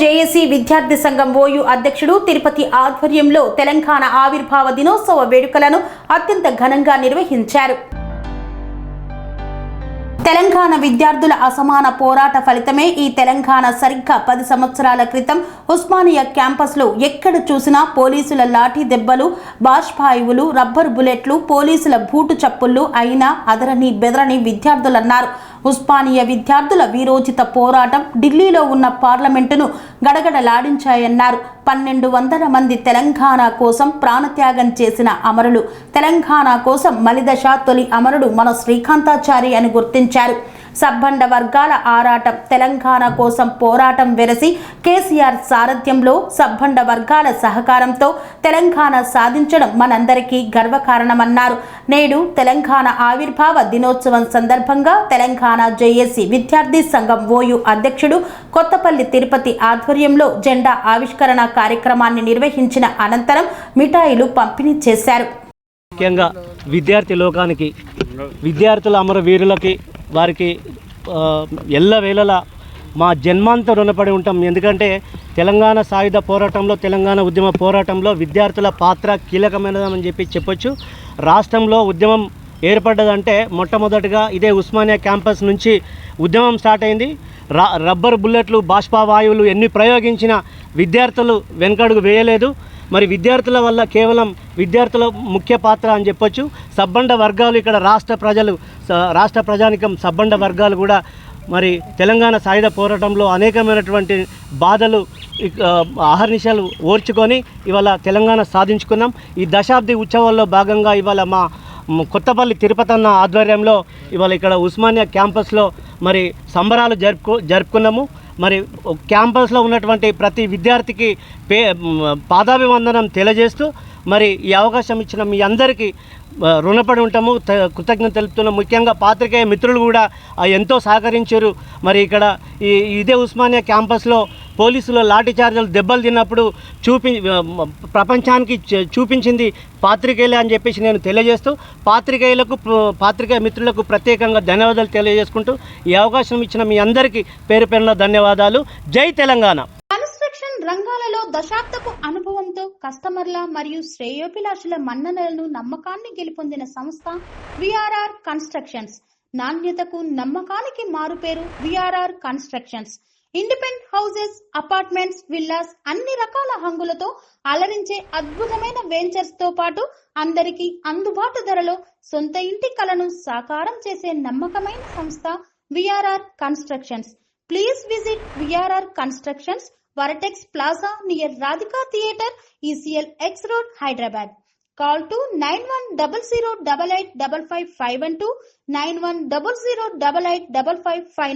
JAC విద్యార్థి సంఘం OU అధ్యక్షుడు తిరుపతి ఆధ్వర్యంలో తెలంగాణ ఆవిర్భావ దినోత్సవ వేడుకలను అత్యంత ఘనంగా నిర్వహించారు. తెలంగాణ విద్యార్థుల అసమాన పోరాట ఫలితమే ఈ తెలంగాణ సరిగ్గా 10 సంవత్సరాల క్రితం ఉస్మానియా క్యాంపస్లో ఎక్కడ చూసినా పోలీసుల లాఠీ దెబ్బలు, బాష్పాయువులు, రబ్బర్ బుల్లెట్లు, పోలీసుల బూటు చప్పుళ్లు అయినా అదరని బెదరని విద్యార్థులన్నారు. ఉస్మానియా విద్యార్థుల వీరోచిత పోరాటం ఢిల్లీలో ఉన్న పార్లమెంటును గడగడలాడించాయన్నారు. 1200 మంది తెలంగాణ కోసం ప్రాణత్యాగం చేసిన అమరులు. తెలంగాణ కోసం మలిదశ తొలి అమరుడు మన శ్రీకాంతాచారి అని గుర్తించారు. సబ్బండ వర్గాల ఆరాటం తెలంగాణ కోసం పోరాటం వెరసి కేసీఆర్ సారథ్యంలో సబ్బండ వర్గాల సహకారంతో తెలంగాణ సాధించడం మనందరికీ గర్వకారణమన్నారు. నేడు తెలంగాణ ఆవిర్భావ దినోత్సవం సందర్భంగా తెలంగాణ జేఏసీ విద్యార్థి సంఘం ఓయూ అధ్యక్షుడు కొత్తపల్లి తిరుపతి ఆధ్వర్యంలో జెండా ఆవిష్కరణ కార్యక్రమాన్ని నిర్వహించిన అనంతరం మిఠాయిలు పంపిణీ చేశారు. ముఖ్యంగా విద్యార్థి లోకానికి, విద్యార్థుల అమరవీరులకి, వారికి ఎల్లవేళలా మా జన్మాంత రుణపడి ఉంటాం. ఎందుకంటే తెలంగాణ సాయుధ పోరాటంలో, తెలంగాణ ఉద్యమ పోరాటంలో విద్యార్థుల పాత్ర కీలకమైనదని చెప్పొచ్చు. రాష్ట్రంలో ఉద్యమం ఏర్పడ్డదంటే మొట్టమొదటిగా ఇదే ఉస్మానియా క్యాంపస్ నుంచి ఉద్యమం స్టార్ట్ అయింది. రబ్బర్ బుల్లెట్లు, బాష్పవాయువులు ఎన్ని ప్రయోగించిన విద్యార్థులు వెనకడుగు వేయలేదు. మరి విద్యార్థుల వల్ల కేవలం విద్యార్థుల ముఖ్య పాత్ర అని చెప్పొచ్చు. సబ్బండ వర్గాలు, ఇక్కడ రాష్ట్ర ప్రజానికం సబ్బండ వర్గాలు కూడా మరి తెలంగాణ సాయుధ పోరాటంలో అనేకమైనటువంటి బాధలు అహర్నిశలు ఓర్చుకొని ఇవాళ తెలంగాణ సాధించుకున్నాం. ఈ దశాబ్ది ఉత్సవాల్లో భాగంగా ఇవాళ మా కొత్తపల్లి తిరుపతన్న ఆధ్వర్యంలో ఇవాళ ఇక్కడ ఉస్మానియా క్యాంపస్లో మరి సంబరాలు జరుపుకున్నాము. మరి క్యాంపస్లో ఉన్నటువంటి ప్రతి విద్యార్థికి పాదాభివందనం తెలియజేస్తూ మరి ఈ అవకాశం ఇచ్చిన మీ అందరికీ రుణపడి ఉంటాము, కృతజ్ఞత తెలుపుతున్నాం. ముఖ్యంగా పాత్రికేయ మిత్రులు కూడా ఎంతో సహకరించారు. మరి ఇక్కడ ఇదే ఉస్మానియా క్యాంపస్లో పోలీసులు లాఠీచార్జీలు దెబ్బలు తిన్నప్పుడు ప్రపంచానికి చూపించింది పాత్రికేయులే అని చెప్పేసి నేను తెలియజేస్తూ పాత్రికేయ మిత్రులకు ప్రత్యేకంగా ధన్యవాదాలు తెలియజేసుకుంటూ ఈ అవకాశం ఇచ్చిన మీ అందరికీ పేరు పేరున ధన్యవాదాలు. జై తెలంగాణ. రంగాలలో దశాబ్దపు అనుభవంతో కస్టమర్ల మరియు శ్రేయోభిలాషుల మన్ననలను, నమ్మకాన్ని గెలుపొందిన సంస్థ విఆర్ఆర్ కన్స్ట్రక్షన్స్. నాణ్యతకు, నమ్మకానికి మారుపేరు VRR constructions. Independent houses, apartments, villas అన్ని రకాల హంగులతో అలరించే అద్భుతమైన వెంచర్స్ తో పాటు అందరికీ అందుబాటు ధరలో సొంత ఇంటి కలను సాకారం చేసే నమ్మకమైన సంస్థ VRR constructions. Please visit VRR constructions, Varatex Plaza near Radhika Theatre, ECL X Road, Hyderabad. Call to 9100885551 91008855.